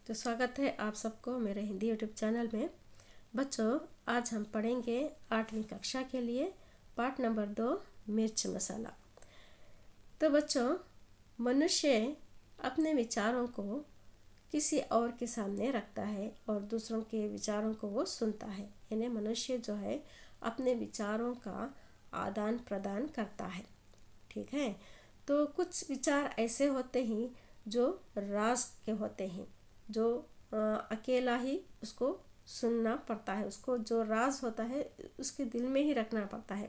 तो स्वागत है आप सबको मेरे हिंदी यूट्यूब चैनल में। बच्चों, आज हम पढ़ेंगे 8वीं कक्षा के लिए पाठ नंबर 2 मिर्च मसाला। तो बच्चों, मनुष्य अपने विचारों को किसी और के सामने रखता है और दूसरों के विचारों को वो सुनता है। यानी मनुष्य जो है अपने विचारों का आदान प्रदान करता है। ठीक है। तो कुछ विचार ऐसे होते हैं जो राज के होते हैं, जो अकेला ही उसको सुनना पड़ता है। उसको जो राज होता है उसके दिल में ही रखना पड़ता है।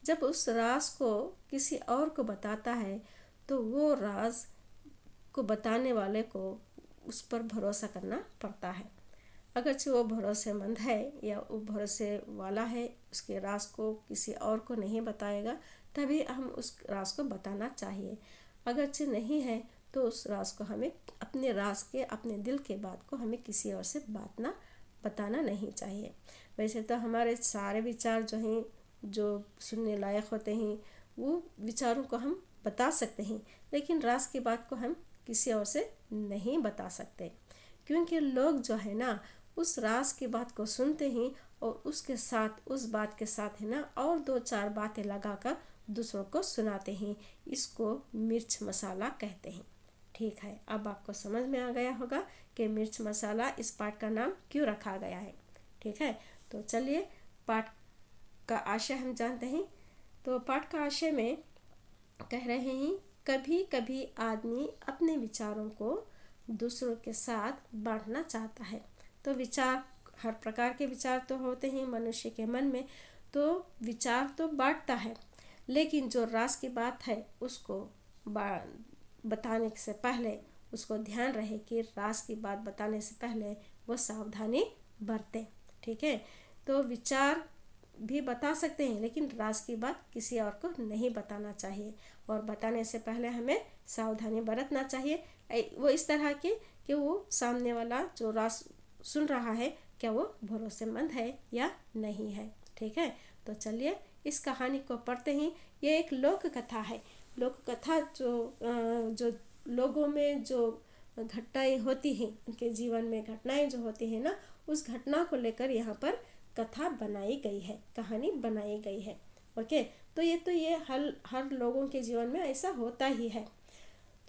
जब उस राज को किसी और को बताता है तो वो राज को बताने वाले को उस पर भरोसा करना पड़ता है। अगरचे वो भरोसेमंद है या वो भरोसे वाला है, उसके राज को किसी और को नहीं बताएगा, तभी हम उस राज को बताना चाहिए। अगरचे नहीं है तो उस राज को हमें अपने राज के, अपने दिल के बात को हमें किसी और से बताना नहीं चाहिए। वैसे तो हमारे सारे विचार जो हैं, जो सुनने लायक होते हैं, वो विचारों को हम बता सकते हैं, लेकिन राज की बात को हम किसी और से नहीं बता सकते, क्योंकि लोग जो है ना उस राज की बात को सुनते हैं और उसके साथ, उस बात के साथ है ना, और 2-4 बातें लगाकर दूसरों को सुनाते हैं। इसको मिर्च मसाला कहते हैं। ठीक है, अब आपको समझ में आ गया होगा कि मिर्च मसाला इस पाठ का नाम क्यों रखा गया है। ठीक है, तो चलिए पाठ का आशय हम जानते हैं। तो पाठ का आशय में कह रहे हैं, कभी कभी आदमी अपने विचारों को दूसरों के साथ बांटना चाहता है। तो विचार, हर प्रकार के विचार तो होते हैं मनुष्य के मन में, तो विचार तो बांटता है, लेकिन जो राज की बात है उसको बताने से पहले उसको ध्यान रहे कि राज की बात बताने से पहले वो सावधानी बरते। ठीक है, तो विचार भी बता सकते हैं, लेकिन राज की बात किसी और को नहीं बताना चाहिए, और बताने से पहले हमें सावधानी बरतना चाहिए। वो इस तरह के कि वो सामने वाला जो राज सुन रहा है, क्या वो भरोसेमंद है या नहीं है। ठीक है, तो चलिए इस कहानी को पढ़ते हैं। ये एक लोक कथा है। लोक कथा जो लोगों में जो घटनाएं होती हैं, उनके जीवन में घटनाएं जो होती हैं ना, उस घटना को लेकर यहाँ पर कथा बनाई गई है, कहानी बनाई गई है। ओके, तो ये हर लोगों के जीवन में ऐसा होता ही है।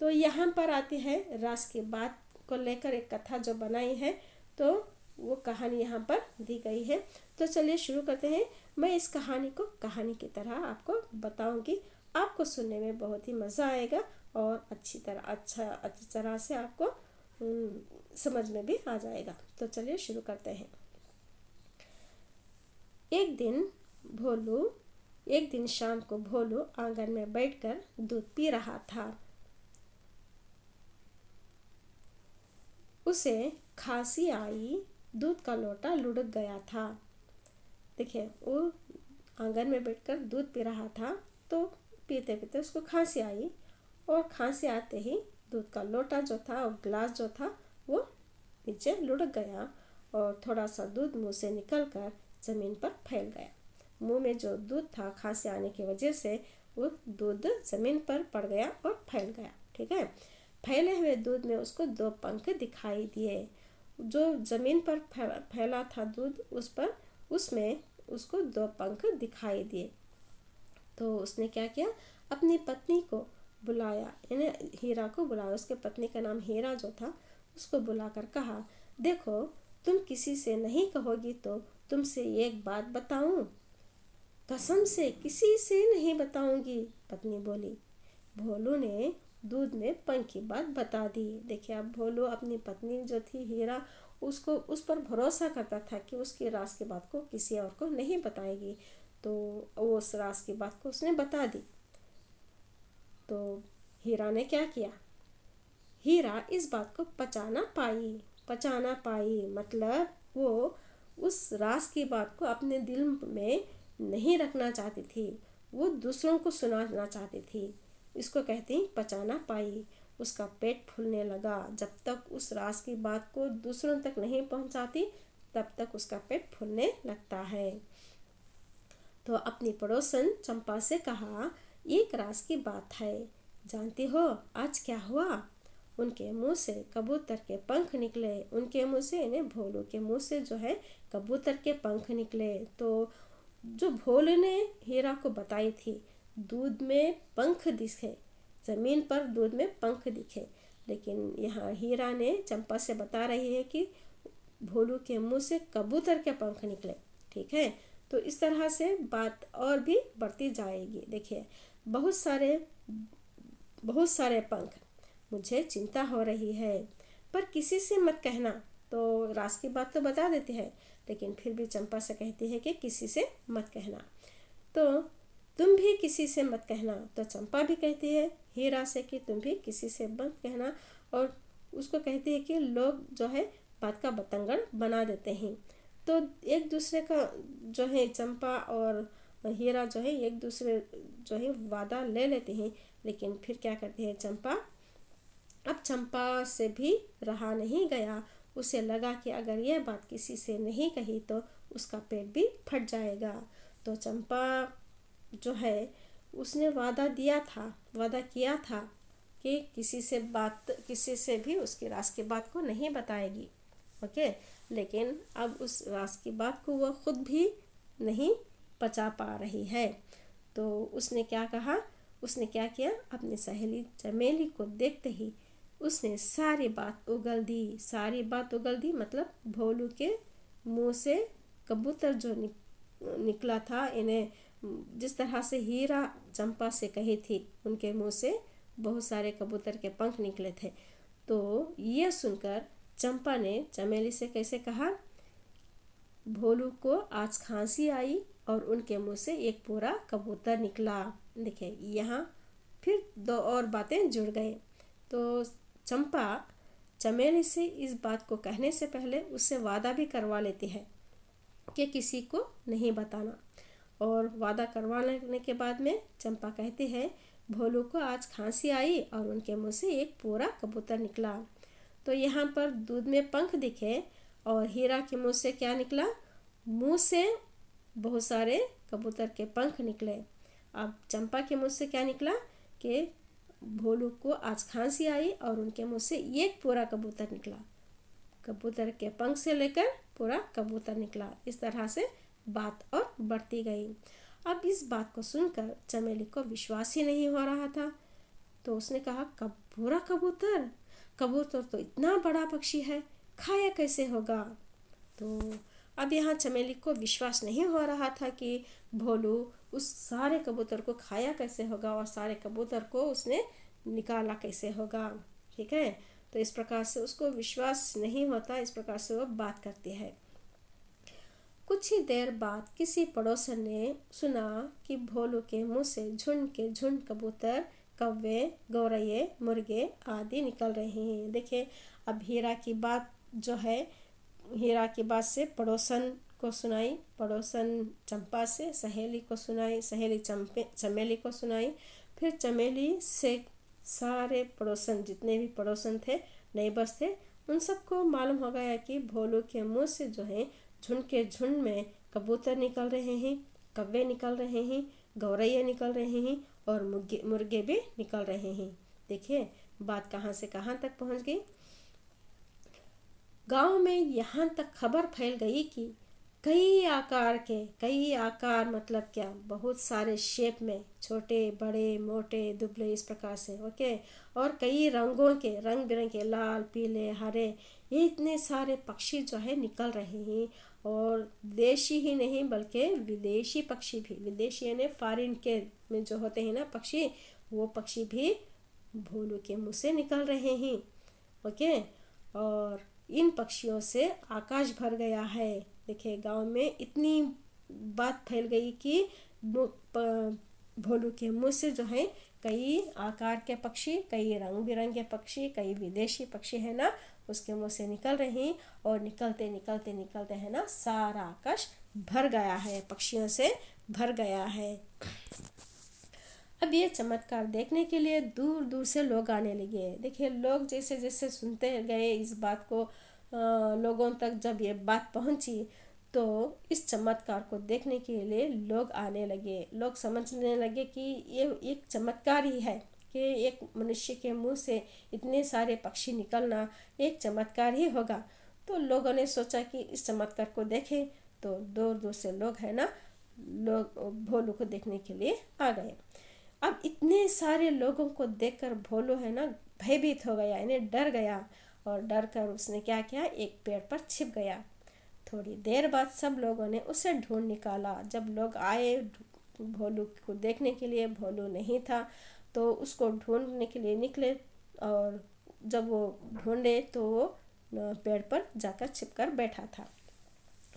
तो यहाँ पर आती है रास की बात को लेकर एक कथा जो बनाई है, तो वो कहानी यहाँ पर दी गई है। तो चलिए शुरू करते हैं। मैं इस कहानी को कहानी की तरह आपको बताऊंगी। आपको सुनने में बहुत ही मज़ा आएगा और अच्छी तरह से आपको समझ में भी आ जाएगा। तो चलिए शुरू करते हैं। एक दिन शाम को भोलू आंगन में बैठकर दूध पी रहा था। उसे खांसी आई, दूध का लोटा लुढ़क गया था। देखिए, वो आंगन में बैठकर दूध पी रहा था, तो पीते पीते उसको खांसी आई, और खांसी आते ही दूध का लोटा जो था और ग्लास जो था वो नीचे लुढ़क गया, और थोड़ा सा दूध मुंह से निकलकर जमीन पर फैल गया। मुंह में जो दूध था, खांसी आने की वजह से वो दूध जमीन पर पड़ गया और फैल गया। ठीक है, फैले हुए दूध में उसको 2 पंख दिखाई दिए। जो जमीन पर फैला था दूध, उसमें उसको 2 पंख दिखाई दिए। तो उसने क्या किया, अपनी पत्नी को बुलाया, यानी हीरा को बुलाया। उसके पत्नी का नाम हीरा जो था, उसको बुलाकर कहा, देखो, तुम किसी से नहीं कहोगी तो तुमसे एक बात बताऊं? कसम से किसी से नहीं बताऊंगी, पत्नी बोली। भोलू ने दूध में पंख की बात बता दी। देखिए, अब भोलू अपनी पत्नी जो थी हीरा, उसको उस पर भरोसा करता था कि उसकी राज की बात को किसी और को नहीं बताएगी, तो वो उस राज की बात को उसने बता दी। तो हीरा ने क्या किया, हीरा इस बात को पचाना पाई, मतलब वो उस राज की बात को अपने दिल में नहीं रखना चाहती थी, वो दूसरों को सुनाना चाहती थी। इसको कहते हैं पचाना पाई। उसका पेट फूलने लगा। जब तक उस राज की बात को दूसरों तक नहीं पहुंचाती, तब तक उसका पेट फूलने लगता है। तो अपनी पड़ोसन चंपा से कहा, एक राज की बात है, जानती हो आज क्या हुआ? उनके मुंह से कबूतर के पंख निकले। उनके मुंह से यानी भोलू के मुंह से जो है कबूतर के पंख निकले। तो जो भोलू ने हीरा को बताई थी, दूध में पंख दिखे, जमीन पर दूध में पंख दिखे, लेकिन यहाँ हीरा ने चंपा से बता रही है कि भोलू के मुंह से कबूतर के पंख निकले। ठीक है, तो इस तरह से बात और भी बढ़ती जाएगी। देखिए, बहुत सारे पंख, मुझे चिंता हो रही है, पर किसी से मत कहना। तो राज की बात तो बता देती है, लेकिन फिर भी चंपा से कहती है कि किसी से मत कहना। तो तुम भी किसी से मत कहना। तो चंपा भी कहती है हीरा से कि तुम भी किसी से मत कहना, और उसको कहती है कि लोग जो है बात का बतंगड़ बना देते हैं। तो एक दूसरे का जो है चंपा और हीरा जो है एक दूसरे जो है वादा ले लेते हैं, लेकिन फिर क्या करती है चंपा, अब चंपा से भी रहा नहीं गया। उसे लगा कि अगर यह बात किसी से नहीं कही तो उसका पेट भी फट जाएगा। तो चंपा जो है उसने वादा किया था कि किसी से भी उसकी राज की बात को नहीं बताएगी। ओके, लेकिन अब उस राज की बात को वह खुद भी नहीं पचा पा रही है। तो उसने क्या किया, अपनी सहेली चमेली को देखते ही उसने सारी बात उगल दी। मतलब भोलू के मुंह से कबूतर जो निकला था, इन्हें जिस तरह से हीरा चंपा से कही थी, उनके मुंह से बहुत सारे कबूतर के पंख निकले थे। तो यह सुनकर चंपा ने चमेली से कैसे कहा, भोलू को आज खांसी आई और उनके मुंह से एक पूरा कबूतर निकला। देखिए, यहाँ फिर दो और बातें जुड़ गए। तो चंपा चमेली से इस बात को कहने से पहले उससे वादा भी करवा लेती है कि किसी को नहीं बताना। और वादा करवा लेने के बाद में चंपा कहती है भोलू को आज खांसी आई और उनके मुंह से एक पूरा कबूतर निकला। तो यहाँ पर दूध में पंख दिखे और हीरा के मुंह से क्या निकला, मुंह से बहुत सारे कबूतर के पंख निकले। अब चंपा के मुंह से क्या निकला कि भोलू को आज खांसी आई और उनके मुंह से एक पूरा कबूतर निकला। कबूतर के पंख से लेकर पूरा कबूतर निकला। इस तरह से बात और बढ़ती गई। अब इस बात को सुनकर चमेली को विश्वास ही नहीं हो रहा था। तो उसने कहा, पूरा कबूतर तो इतना बड़ा पक्षी है, खाया कैसे होगा। तो अब यहाँ चमेली को विश्वास नहीं हो रहा था कि भोलू उस सारे कबूतर को खाया कैसे होगा और सारे कबूतर को उसने निकाला कैसे होगा। ठीक है, तो इस प्रकार से उसको विश्वास नहीं होता। इस प्रकार से वो बात करती है। कुछ ही देर बाद किसी पड़ोसन ने सुना कि भोलू के मुंह से झुंड के झुंड कबूतर, कौवे, गौरैये, मुर्गे आदि निकल रहे हैं। देखिए, अब हीरा की बात जो है, हीरा की बात से पड़ोसन को सुनाई, पड़ोसन चंपा से सहेली को सुनाई, सहेली चमेली को सुनाई, फिर चमेली से सारे पड़ोसन, जितने भी पड़ोसन थे, नेबर्स थे, उन सबको मालूम हो गया कि भोलू के मुंह से जो है झुंड के झुंड में कबूतर निकल रहे हैं, कौवे निकल रहे हैं, गौरैया निकल रहे हैं और मुर्गे भी निकल रहे हैं। देखिए, बात कहाँ से कहाँ तक पहुँच गई। गांव में यहाँ तक खबर फैल गई कि कई आकार मतलब क्या, बहुत सारे शेप में, छोटे बड़े मोटे दुबले, इस प्रकार से। ओके, और कई रंगों के, रंग बिरंगे, लाल पीले हरे, ये इतने सारे पक्षी जो है निकल रहे हैं। और देशी ही नहीं बल्कि विदेशी पक्षी भी, विदेशी यानी फॉरेन के में जो होते हैं ना पक्षी, वो पक्षी भी भोलू के मुंह से निकल रहे हैं। ओके, और इन पक्षियों से आकाश भर गया है। देखिए, गांव में इतनी बात फैल गई कि भोलू के मुंह से जो है कई आकार के पक्षी, कई रंग बिरंगे पक्षी, कई विदेशी पक्षी है ना, उसके मुंह से निकल रहे हैं। और निकलते निकलते निकलते है ना, सारा आकाश भर गया है, पक्षियों से भर गया है। अब ये चमत्कार देखने के लिए दूर दूर से लोग आने लगे। देखिए, लोग जैसे जैसे सुनते गए इस बात को, लोगों तक जब ये बात पहुंची तो इस चमत्कार को देखने के लिए लोग आने लगे। लोग समझने लगे कि ये एक चमत्कार ही है कि एक मनुष्य के मुंह से इतने सारे पक्षी निकलना एक चमत्कार ही होगा। तो लोगों ने सोचा कि इस चमत्कार को देखें, तो दूर दूर से लोग है ना, लोग भोलू को देखने के लिए आ गए। अब इतने सारे लोगों को देखकर भोलू है ना भयभीत हो गया, यानी डर गया, और डर कर उसने क्या किया, एक पेड़ पर छिप गया। थोड़ी देर बाद सब लोगों ने उसे ढूंढ निकाला। जब लोग आए भोलू को देखने के लिए, भोलू नहीं था, तो उसको ढूंढने के लिए निकले, और जब वो ढूंढे तो वो पेड़ पर जाकर छिपकर बैठा था।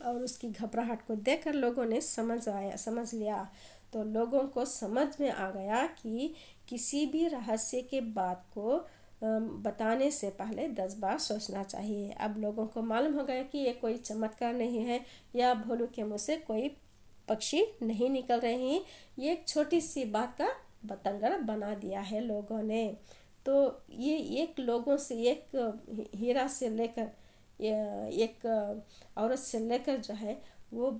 और उसकी घबराहट को देखकर लोगों ने समझ लिया। तो लोगों को समझ में आ गया कि किसी भी रहस्य के बात को बताने से पहले 10 बार सोचना चाहिए। अब लोगों को मालूम हो गया कि ये कोई चमत्कार नहीं है, या भोलू के मुंह से कोई पक्षी नहीं निकल रहे हैं, ये एक छोटी सी बात का बतंगड़ बना दिया है लोगों ने। तो ये एक लोगों से, एक हीरा से लेकर, एक औरत से लेकर जो है वो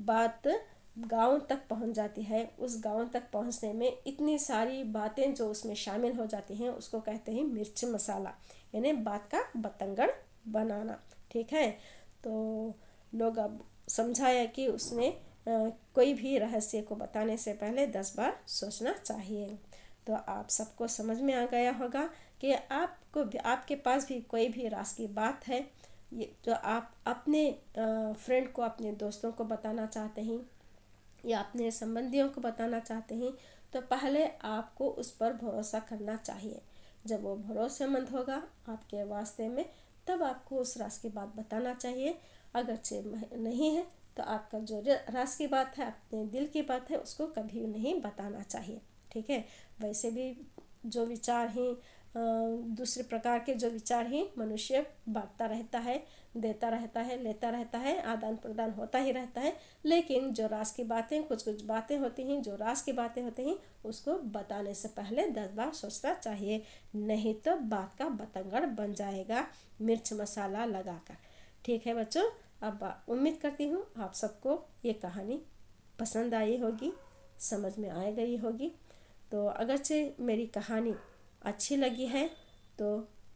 बात गांव तक पहुंच जाती है। उस गांव तक पहुंचने में इतनी सारी बातें जो उसमें शामिल हो जाती हैं, उसको कहते हैं मिर्च मसाला, यानी बात का बतंगड़ बनाना। ठीक है, तो लोग अब समझाया कि उसने कोई भी रहस्य को बताने से पहले 10 बार सोचना चाहिए। तो आप सबको समझ में आ गया होगा कि आपके पास भी कोई भी राज की बात है, ये जो आप अपने फ्रेंड को, अपने दोस्तों को बताना चाहते हैं, या अपने संबंधियों को बताना चाहते हैं, तो पहले आपको उस पर भरोसा करना चाहिए। जब वो भरोसेमंद होगा आपके वास्ते में, तब आपको उस राज की बात बताना चाहिए। अगर नहीं है तो आपका जो राज की बात है, अपने दिल की बात है, उसको कभी नहीं बताना चाहिए। ठीक है, वैसे भी जो विचार हैं, दूसरे प्रकार के जो विचार हैं, मनुष्य बांटता रहता है, देता रहता है, लेता रहता है, आदान प्रदान होता ही रहता है। लेकिन जो राज की बातें, कुछ बातें होती हैं, जो राज की बातें होती हैं, उसको बताने से पहले 10 बार सोचना चाहिए, नहीं तो बात का बतंगड़ बन जाएगा मिर्च मसाला लगाकर। ठीक है बच्चों, अब उम्मीद करती हूँ आप सबको ये कहानी पसंद आई होगी, समझ में आ गई होगी। तो अगरचे मेरी कहानी अच्छी लगी है तो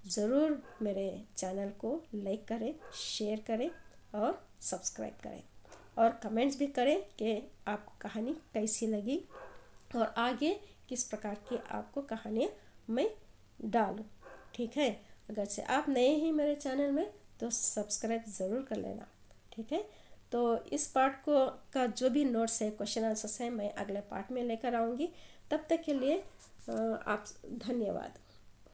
ज़रूर मेरे चैनल को लाइक करें, शेयर करें और सब्सक्राइब करें, और कमेंट्स भी करें कि आपको कहानी कैसी लगी और आगे किस प्रकार की आपको कहानियाँ मैं डालूं। ठीक है, अगर से आप नए हैं मेरे चैनल में तो सब्सक्राइब ज़रूर कर लेना। ठीक है, तो इस पार्ट का जो भी नोट्स है, क्वेश्चन आंसर्स है, मैं अगले पार्ट में लेकर आऊँगी। तब तक के लिए आप धन्यवाद।